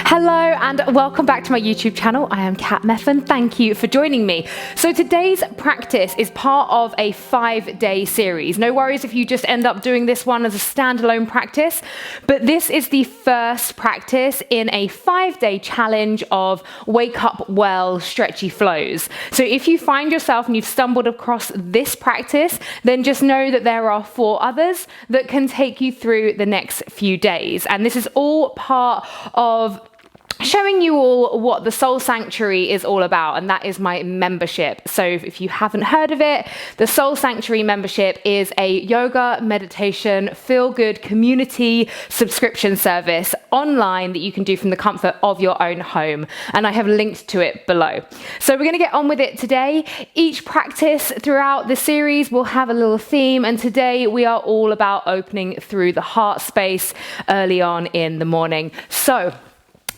Hello and welcome back to my YouTube channel. I am Kat Meffan. Thank you for joining me. So today's practice is part of a 5-day series. No worries if you just end up doing this one as a standalone practice, but this is the first practice in a 5-day challenge of wake up well, stretchy flows. So if you find yourself and you've stumbled across this practice, then just know that there are 4 others that can take you through the next few days. And this is all part of showing you all what the Soul Sanctuary is all about, and that is my membership. So if you haven't heard of it, the Soul Sanctuary membership is a yoga, meditation, feel-good community subscription service online that you can do from the comfort of your own home, and I have linked to it below. So we're going to get on with it today. Each practice throughout the series will have a little theme, and today we are all about opening through the heart space early on in the morning. So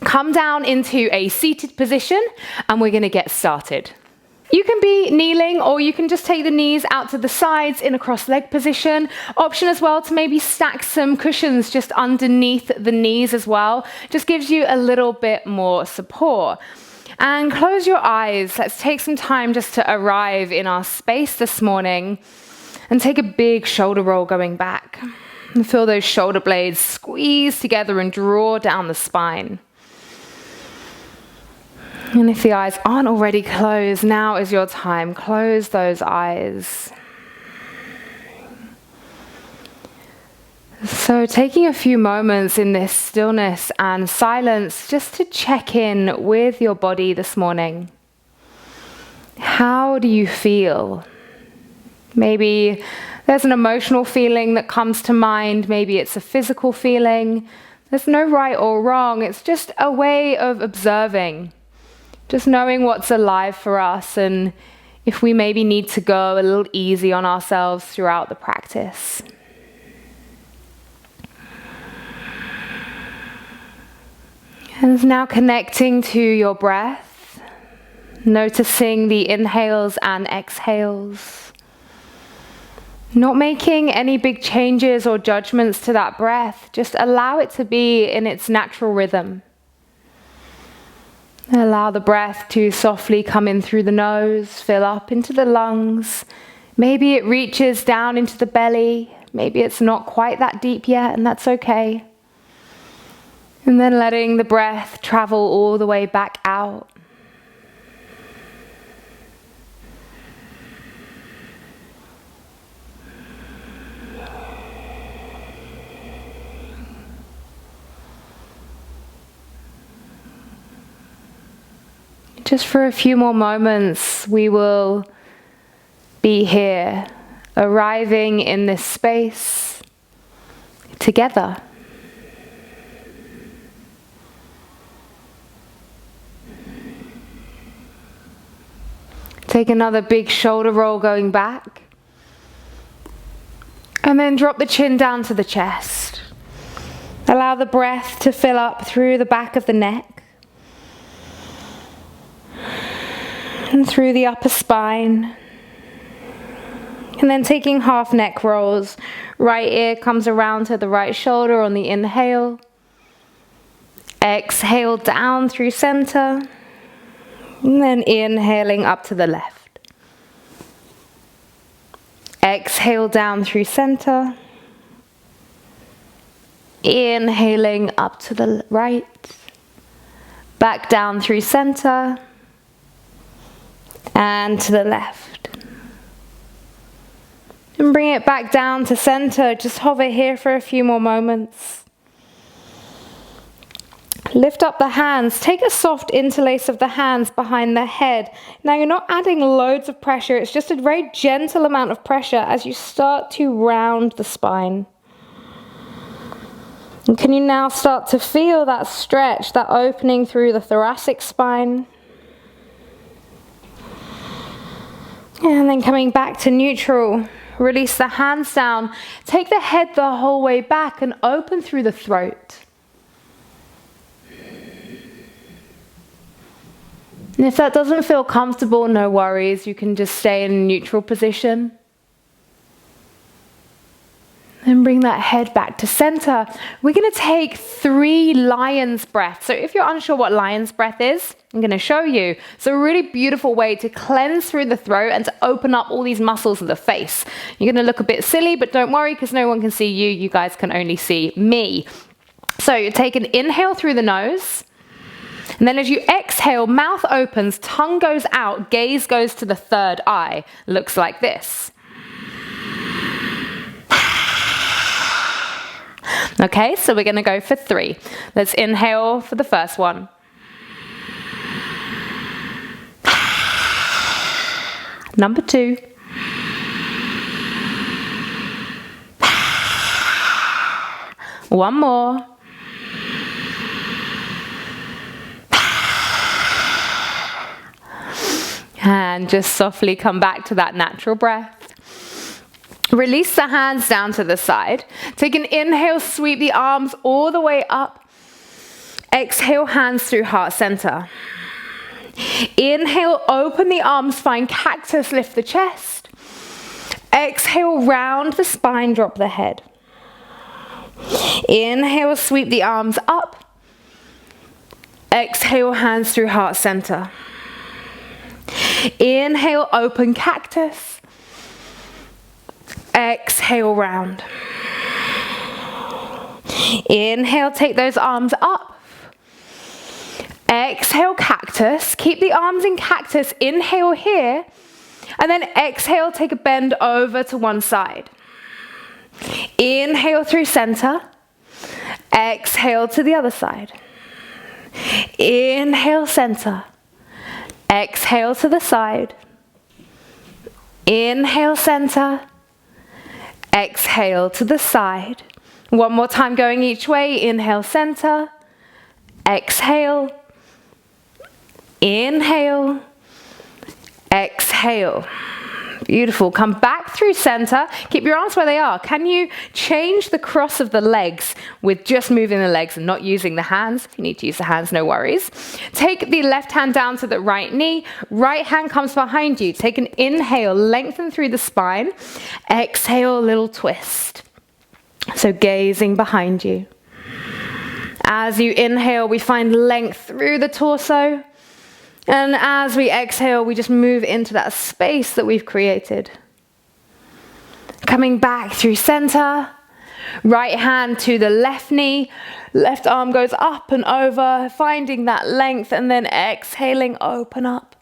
come down into a seated position and we're going to get started. You can be kneeling or you can just take the knees out to the sides in a cross-leg position. Option as well to maybe stack some cushions just underneath the knees as well. Just gives you a little bit more support. And close your eyes. Let's take some time just to arrive in our space this morning and take a big shoulder roll going back. And feel those shoulder blades squeeze together and draw down the spine. And if the eyes aren't already closed, now is your time. Close those eyes. So taking a few moments in this stillness and silence just to check in with your body this morning. How do you feel? Maybe there's an emotional feeling that comes to mind. Maybe it's a physical feeling. There's no right or wrong. It's just a way of observing. Just knowing what's alive for us and if we maybe need to go a little easy on ourselves throughout the practice. And now connecting to your breath, noticing the inhales and exhales. Not making any big changes or judgments to that breath, just allow it to be in its natural rhythm. Allow the breath to softly come in through the nose, fill up into the lungs. Maybe it reaches down into the belly. Maybe it's not quite that deep yet, and that's okay. And then letting the breath travel all the way back out. Just for a few more moments, we will be here, arriving in this space together. Take another big shoulder roll going back. And then drop the chin down to the chest. Allow the breath to fill up through the back of the neck. And through the upper spine. And then taking half neck rolls. Right ear comes around to the right shoulder on the inhale. Exhale down through center. And then inhaling up to the left. Exhale down through center. Inhaling up to the right. Back down through center. And to the left. And bring it back down to center. Just hover here for a few more moments. Lift up the hands. Take a soft interlace of the hands behind the head. Now you're not adding loads of pressure. It's just a very gentle amount of pressure as you start to round the spine. And can you now start to feel that stretch, that opening through the thoracic spine? And then coming back to neutral, release the hands down. Take the head the whole way back and open through the throat. And if that doesn't feel comfortable, no worries. You can just stay in a neutral position. And bring that head back to center. We're going to take 3 lion's breaths. So if you're unsure what lion's breath is, I'm going to show you. It's a really beautiful way to cleanse through the throat and to open up all these muscles of the face. You're going to look a bit silly, but don't worry because no one can see you. You guys can only see me. So you take an inhale through the nose. And then as you exhale, mouth opens, tongue goes out, gaze goes to the third eye. Looks like this. Okay, so we're going to go for 3. Let's inhale for the first one. Number 2. One more. And just softly come back to that natural breath. Release the hands down to the side. Take an inhale, sweep the arms all the way up. Exhale, hands through heart center. Inhale, open the arms, find cactus, lift the chest. Exhale, round the spine, drop the head. Inhale, sweep the arms up. Exhale, hands through heart center. Inhale, open cactus. Exhale, round. Inhale, take those arms up. Exhale, cactus. Keep the arms in cactus. Inhale here. And then exhale, take a bend over to one side. Inhale through center. Exhale to the other side. Inhale, center. Exhale to the side. Inhale, center. Exhale to the side. One more time going each way. Inhale, center. Exhale. Inhale. Exhale. Beautiful. Come back through center. Keep your arms where they are. Can you change the cross of the legs with just moving the legs and not using the hands? If you need to use the hands, no worries. Take the left hand down to the right knee. Right hand comes behind you. Take an inhale, lengthen through the spine. Exhale, little twist. So gazing behind you. As you inhale, we find length through the torso. And as we exhale, we just move into that space that we've created. Coming back through center. Right hand to the left knee. Left arm goes up and over, finding that length, and then exhaling, open up.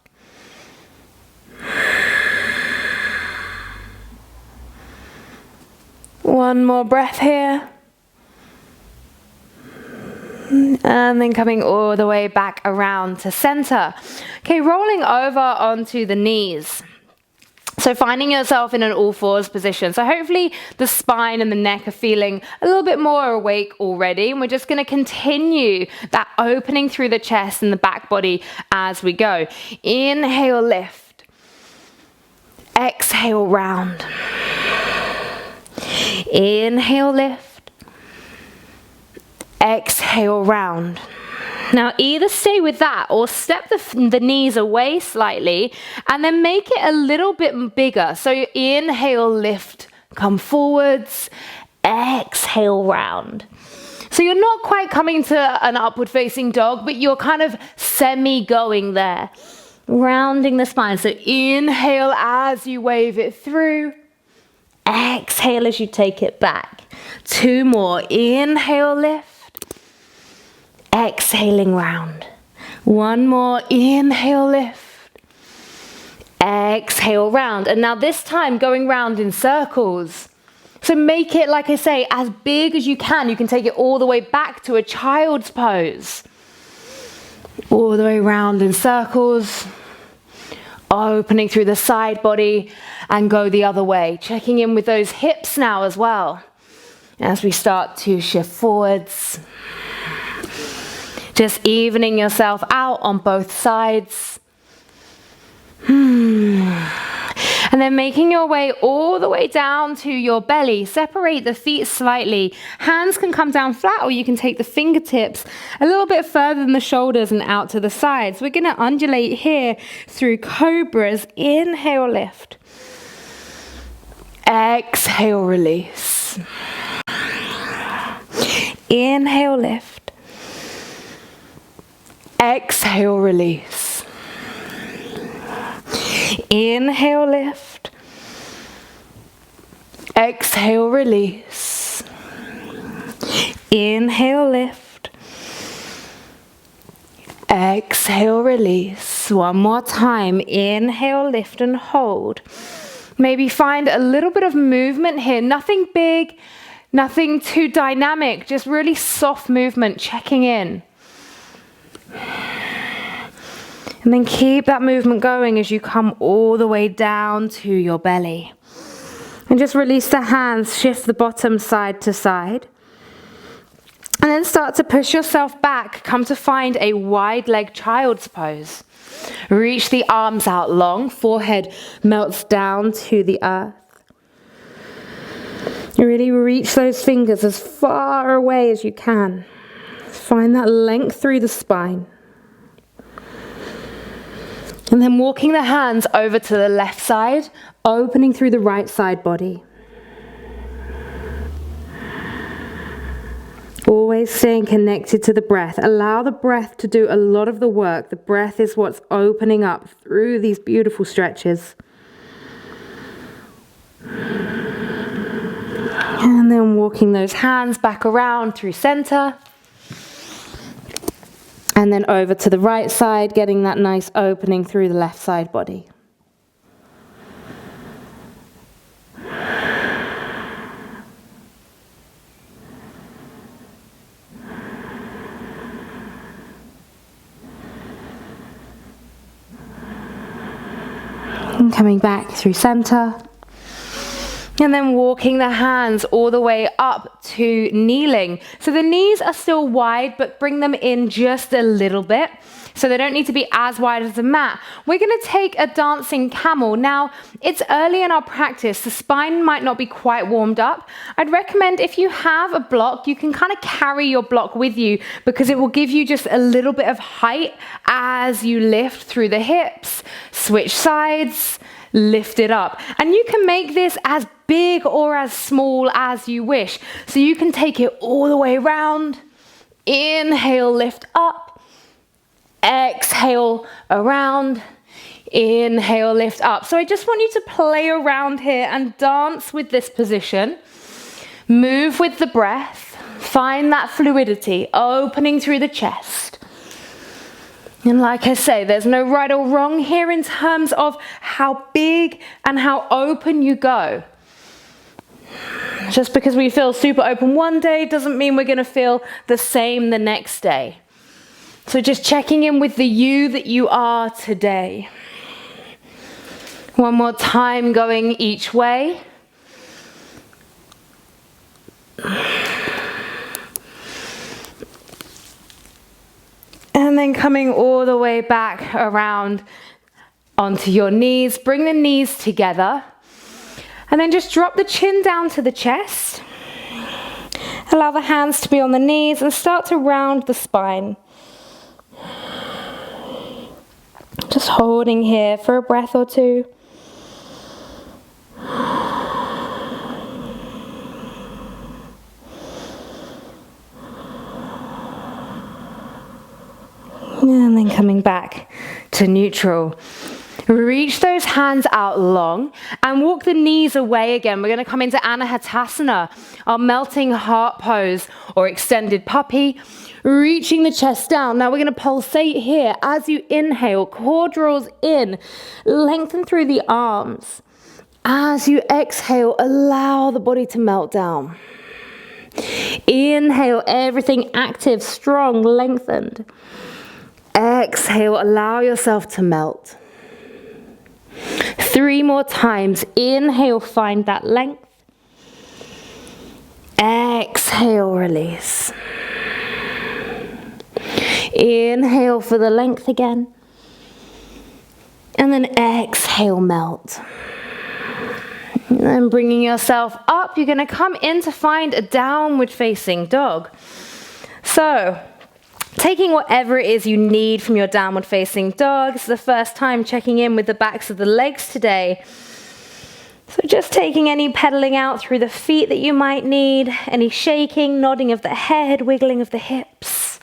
One more breath here. And then coming all the way back around to center. Okay, rolling over onto the knees. So finding yourself in an all fours position. So hopefully the spine and the neck are feeling a little bit more awake already. And we're just going to continue that opening through the chest and the back body as we go. Inhale, lift. Exhale, round. Inhale, lift. Exhale, round. Now either stay with that or step the knees away slightly and then make it a little bit bigger. So you inhale, lift, come forwards, exhale, round. So you're not quite coming to an upward facing dog, but you're kind of semi-going there. Rounding the spine. So inhale as you wave it through. Exhale as you take it back. 2 more. Inhale, lift. Exhaling, round. 1 more. Inhale, lift. Exhale, round. And now this time going round in circles. So make it, like I say, as big as you can. You can take it all the way back to a child's pose. All the way round in circles. Opening through the side body and go the other way. Checking in with those hips now as well. As we start to shift forwards. Just evening yourself out on both sides. And then making your way all the way down to your belly. Separate the feet slightly. Hands can come down flat or you can take the fingertips a little bit further than the shoulders and out to the sides. We're going to undulate here through cobras. Inhale, lift. Exhale, release. Inhale, lift. Exhale, release. Inhale, lift. Exhale, release. Inhale, lift. Exhale, release. One more time. Inhale, lift and hold. Maybe find a little bit of movement here. Nothing big, nothing too dynamic, just really soft movement, checking in. And then keep that movement going as you come all the way down to your belly. And just release the hands, shift the bottom side to side. And then start to push yourself back. Come to find a wide leg child's pose. Reach the arms out long, forehead melts down to the earth. Really reach those fingers as far away as you can. Find that length through the spine. And then walking the hands over to the left side, opening through the right side body. Always staying connected to the breath. Allow the breath to do a lot of the work. The breath is what's opening up through these beautiful stretches. And then walking those hands back around through center. And then over to the right side, getting that nice opening through the left side body. And coming back through center. And then walking the hands all the way up to kneeling. So the knees are still wide, but bring them in just a little bit. So they don't need to be as wide as the mat. We're going to take a dancing camel. Now, it's early in our practice. The spine might not be quite warmed up. I'd recommend if you have a block, you can kind of carry your block with you because it will give you just a little bit of height as you lift through the hips. Switch sides, lift it up. And you can make this as big or as small as you wish. So you can take it all the way around. Inhale, lift up. Exhale, around. Inhale, lift up. So I just want you to play around here and dance with this position. Move with the breath. Find that fluidity, opening through the chest. And like I say, there's no right or wrong here in terms of how big and how open you go. Just because we feel super open one day doesn't mean we're going to feel the same the next day. So just checking in with the you that you are today. One more time, going each way. And then coming all the way back around onto your knees. Bring the knees together. And then just drop the chin down to the chest. Allow the hands to be on the knees and start to round the spine. Just holding here for a breath or two. And then coming back to neutral. Reach those hands out long and walk the knees away again. We're going to come into Anahatasana, our melting heart pose or extended puppy. Reaching the chest down. Now we're going to pulsate here. As you inhale, core draws in. Lengthen through the arms. As you exhale, allow the body to melt down. Inhale, everything active, strong, lengthened. Exhale, allow yourself to melt. 3 more times. Inhale, find that length. Exhale, release. Inhale for the length again. And then exhale, melt. And then bringing yourself up, you're going to come in to find a downward facing dog. So, taking whatever it is you need from your downward facing dog. This is the first time checking in with the backs of the legs today. So just taking any pedaling out through the feet that you might need, any shaking, nodding of the head, wiggling of the hips.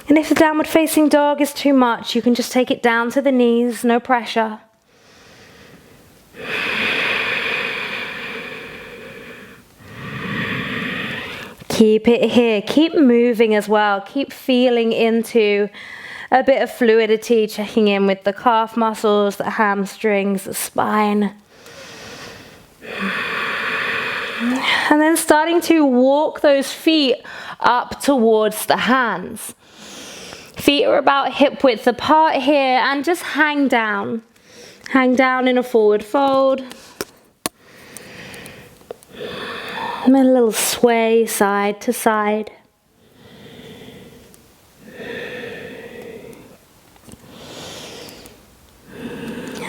And if the downward facing dog is too much, you can just take it down to the knees, no pressure. Keep it here, keep moving as well, keep feeling into a bit of fluidity, checking in with the calf muscles, the hamstrings, the spine. And then starting to walk those feet up towards the hands. Feet are about hip width apart here, and just hang down. Hang down in a forward fold. And then a little sway side to side.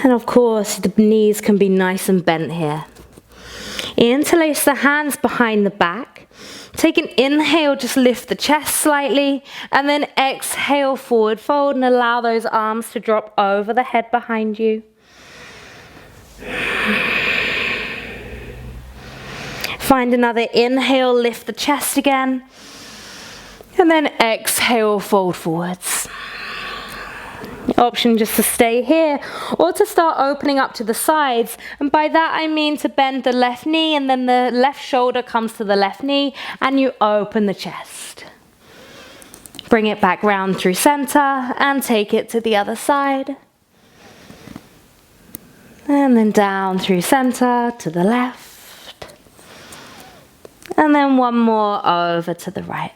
And of course, the knees can be nice and bent here. Interlace the hands behind the back. Take an inhale, just lift the chest slightly, and then exhale, forward fold, and allow those arms to drop over the head behind you. Find another inhale, lift the chest again, and then exhale, fold forwards. Option just to stay here or to start opening up to the sides, and by that I mean to bend the left knee, and then the left shoulder comes to the left knee and you open the chest. Bring it back round through center and take it to the other side, and then down through center to the left, and then one more over to the right.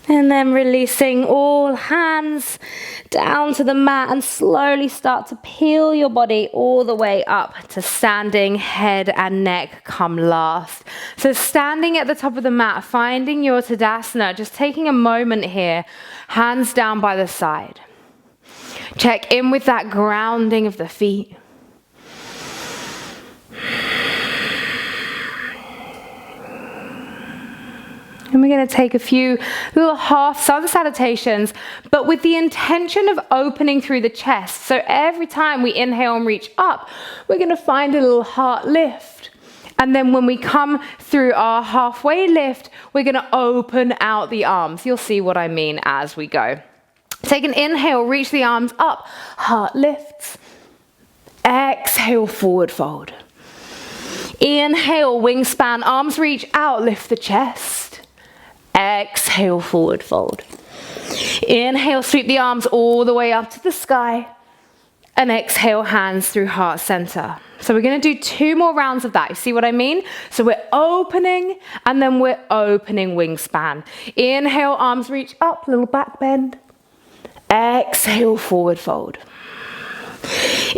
And then releasing all hands down to the mat, and slowly start to peel your body all the way up to standing. Head and neck come last. So standing at the top of the mat, finding your Tadasana, just taking a moment here, hands down by the side. Check in with that grounding of the feet. And we're going to take a few little half sun salutations, but with the intention of opening through the chest. So every time we inhale and reach up, we're going to find a little heart lift. And then when we come through our halfway lift, we're going to open out the arms. You'll see what I mean as we go. Take an inhale, reach the arms up, heart lifts. Exhale, forward fold. Inhale, wingspan, arms reach out, lift the chest. Exhale, forward fold. Inhale, sweep the arms all the way up to the sky. And exhale, hands through heart center. So we're going to do 2 more rounds of that. You see what I mean? So we're opening, and then we're opening wingspan. Inhale, arms reach up, little back bend. Exhale, forward fold.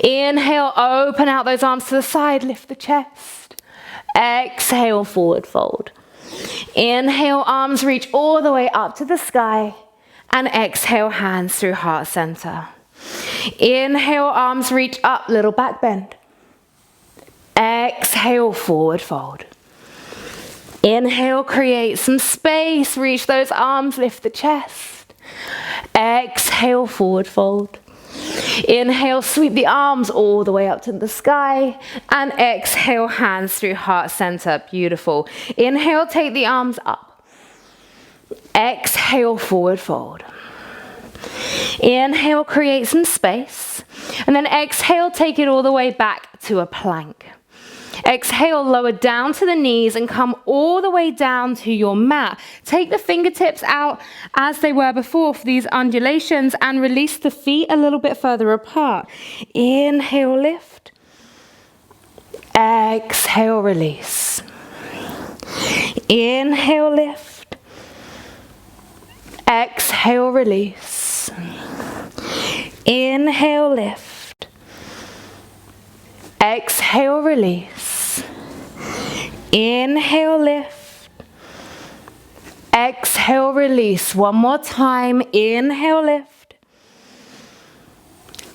Inhale, open out those arms to the side, lift the chest. Exhale, forward fold. Inhale, arms reach all the way up to the sky, and exhale, hands through heart center. Inhale, arms reach up, little back bend. Exhale, forward fold. Inhale, create some space, reach those arms, lift the chest. Exhale, forward fold. Inhale, sweep the arms all the way up to the sky, and exhale, hands through heart center. Beautiful. Inhale, take the arms up. Exhale, forward fold. Inhale, create some space, and then exhale, take it all the way back to a plank. Exhale, lower down to the knees and come all the way down to your mat. Take the fingertips out as they were before for these undulations, and release the feet a little bit further apart. Inhale, lift. Exhale, release. Inhale, lift. Exhale, release. Inhale, lift. Exhale, release. Inhale, lift. Exhale, release. One more time. Inhale, lift.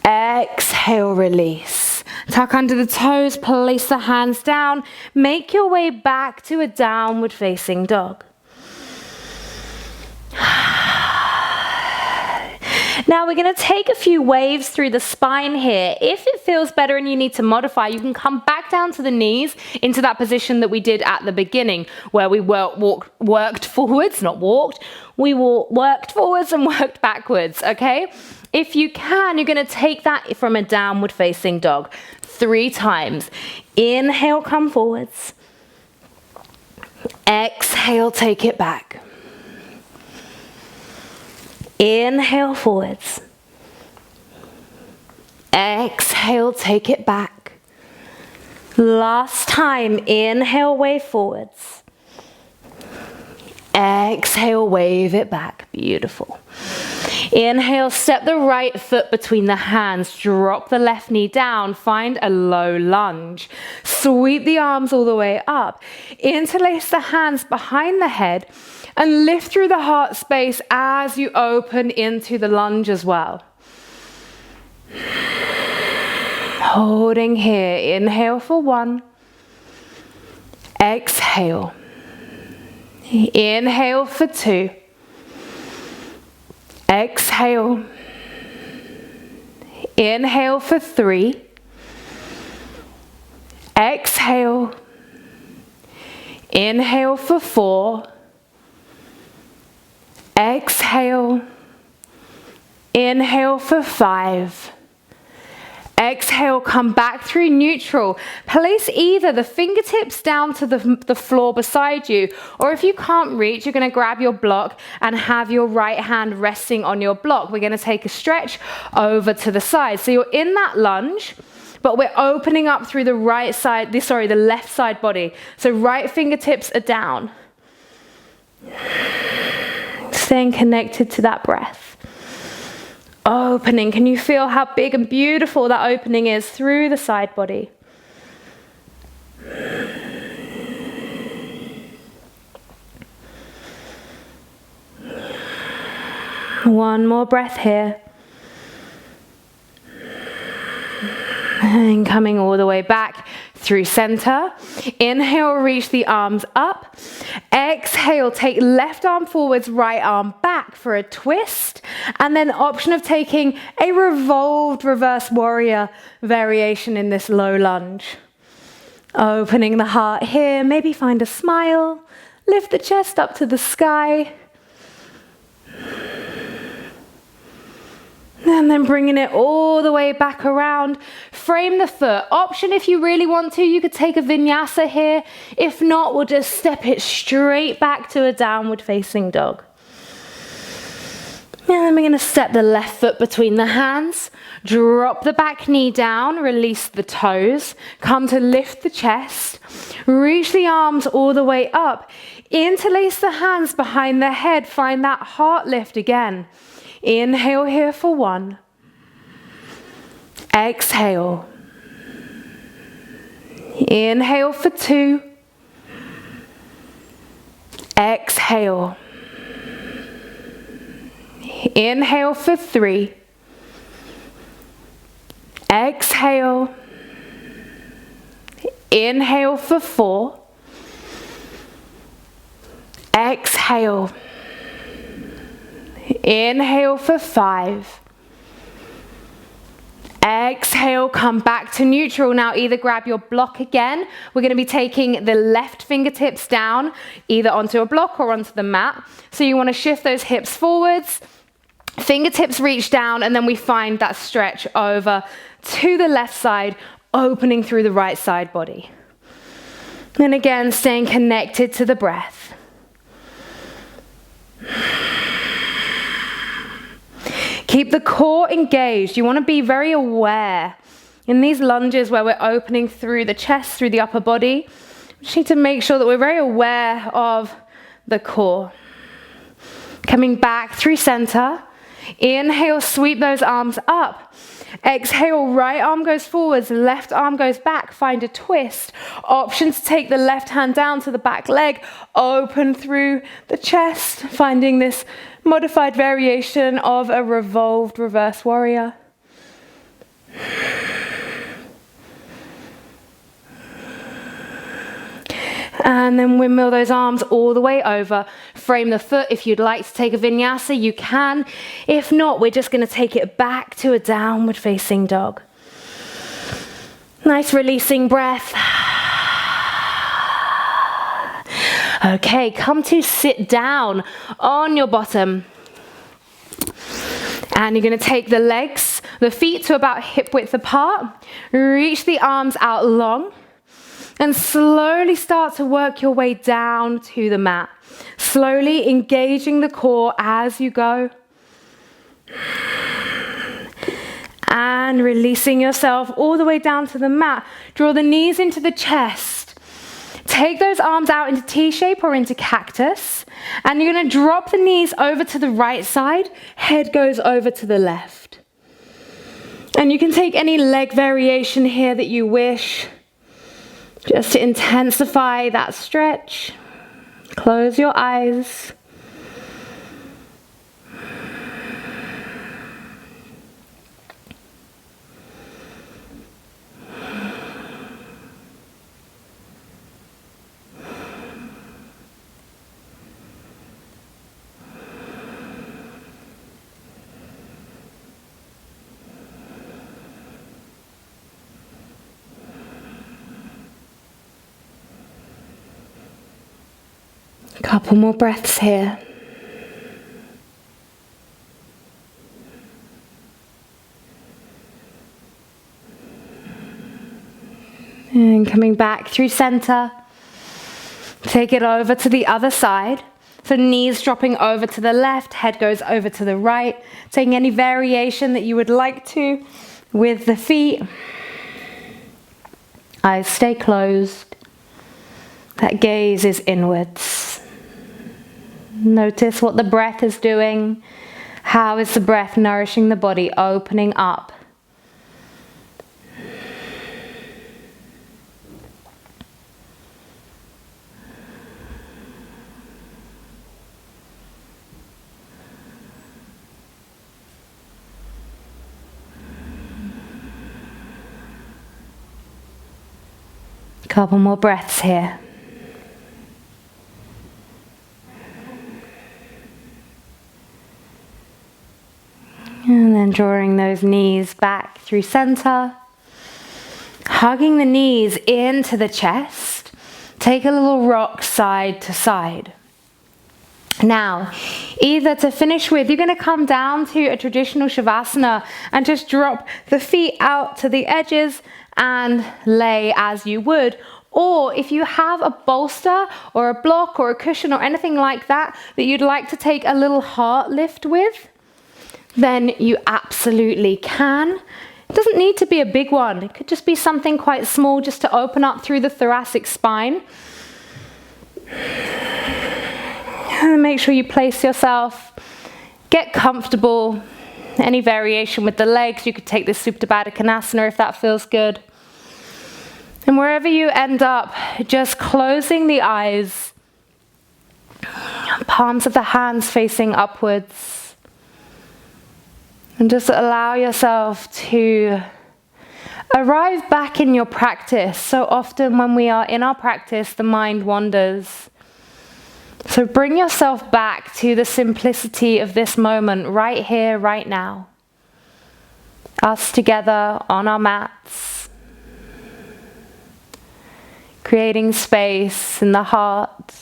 Exhale, release. Tuck under the toes, place the hands down. Make your way back to a downward facing dog. Now we're going to take a few waves through the spine here. If it feels better and you need to modify, you can come back down to the knees into that position that we did at the beginning, where we worked forwards, not walked. We worked forwards and worked backwards, okay? If you can, you're going to take that from a downward facing dog 3 times. Inhale, come forwards. Exhale, take it back. Inhale, forwards. Exhale, take it back. Last time, inhale, wave forwards. Exhale, wave it back. Beautiful. Inhale, step the right foot between the hands, drop the left knee down, find a low lunge. Sweep the arms all the way up. Interlace the hands behind the head and lift through the heart space as you open into the lunge as well. Holding here, inhale for 1. Exhale. Inhale for 2. Exhale. Inhale for 3. Exhale. Inhale for 4. Exhale. Inhale for 5. Exhale, come back through neutral. Place either the fingertips down to the floor beside you, or if you can't reach, you're going to grab your block and have your right hand resting on your block. We're going to take a stretch over to the side. So you're in that lunge, but we're opening up through the the left side body. So right fingertips are down. Staying connected to that breath. Opening. Can you feel how big and beautiful that opening is through the side body? One more breath here. And coming all the way back through center. Inhale, reach the arms up. Exhale, take left arm forwards, right arm back for a twist. And then option of taking a revolved reverse warrior variation in this low lunge. Opening the heart here, maybe find a smile. Lift the chest up to the sky. And then bringing it all the way back around. Frame the foot. Option if you really want to, you could take a vinyasa here. If not, we'll just step it straight back to a downward facing dog. And then we're going to step the left foot between the hands. Drop the back knee down, release the toes. Come to lift the chest. Reach the arms all the way up. Interlace the hands behind the head. Find that heart lift again. Inhale here for 1. Exhale. Inhale for 2. Exhale. Inhale for 3. Exhale. Inhale for 4. Exhale. Inhale for 5. Exhale, come back to neutral. Now either grab your block again. We're going to be taking the left fingertips down, either onto a block or onto the mat. So you want to shift those hips forwards. Fingertips reach down, and then we find that stretch over to the left side, opening through the right side body. And again, staying connected to the breath. Keep the core engaged. You want to be very aware. In these lunges where we're opening through the chest, through the upper body, we just need to make sure that we're very aware of the core. Coming back through center. Inhale, sweep those arms up. Exhale, right arm goes forwards, left arm goes back. Find a twist. Option to take the left hand down to the back leg, open through the chest, finding this modified variation of a revolved reverse warrior. And then windmill those arms all the way over. Frame the foot. If you'd like to take a vinyasa, you can. If not, we're just going to take it back to a downward facing dog. Nice releasing breath. Okay, come to sit down on your bottom. And you're going to take the legs, the feet to about hip width apart. Reach the arms out long. And slowly start to work your way down to the mat. Slowly engaging the core as you go. And releasing yourself all the way down to the mat. Draw the knees into the chest. Take those arms out into T-shape or into cactus. And you're going to drop the knees over to the right side. Head goes over to the left. And you can take any leg variation here that you wish. Just to intensify that stretch. Close your eyes. Couple more breaths here. And coming back through center. Take it over to the other side. So knees dropping over to the left, head goes over to the right. Taking any variation that you would like to with the feet. Eyes stay closed. That gaze is inwards. Notice what the breath is doing. How is the breath nourishing the body, opening up? Couple more breaths here. And then drawing those knees back through center. Hugging the knees into the chest. Take a little rock side to side. Now, either to finish with, you're going to come down to a traditional Shavasana and just drop the feet out to the edges and lay as you would. Or if you have a bolster or a block or a cushion or anything like that that you'd like to take a little heart lift with, then you absolutely can. It doesn't need to be a big one. It could just be something quite small just to open up through the thoracic spine. And make sure you place yourself, get comfortable. Any variation with the legs, you could take this Supta Baddha Konasana if that feels good. And wherever you end up, just closing the eyes, palms of the hands facing upwards. And just allow yourself to arrive back in your practice. So often when we are in our practice, the mind wanders. So bring yourself back to the simplicity of this moment, right here, right now. Us together on our mats. Creating space in the heart.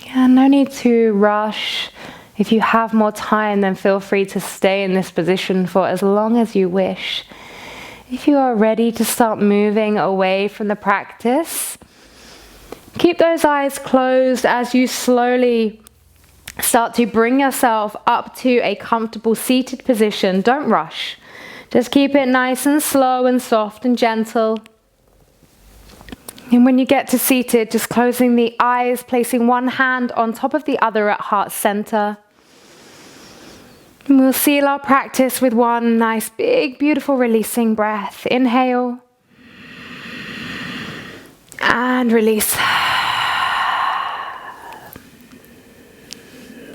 Yeah, no need to rush. If you have more time, then feel free to stay in this position for as long as you wish. If you are ready to start moving away from the practice, keep those eyes closed as you slowly start to bring yourself up to a comfortable seated position. Don't rush. Just keep it nice and slow and soft and gentle. And when you get to seated, just closing the eyes, placing one hand on top of the other at heart center. And we'll seal our practice with one nice, big, beautiful releasing breath. Inhale. And release.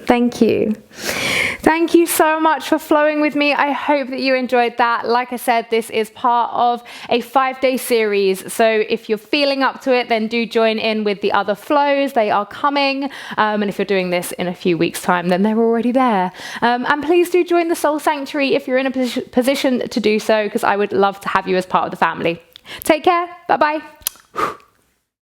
Thank you. Thank you so much for flowing with me. I hope that you enjoyed that. Like I said, this is part of a 5-day series. So if you're feeling up to it, then do join in with the other flows. They are coming. And if you're doing this in a few weeks' time, then they're already there. And please do join the Soul Sanctuary if you're in a position to do so, because I would love to have you as part of the family. Take care. Bye-bye.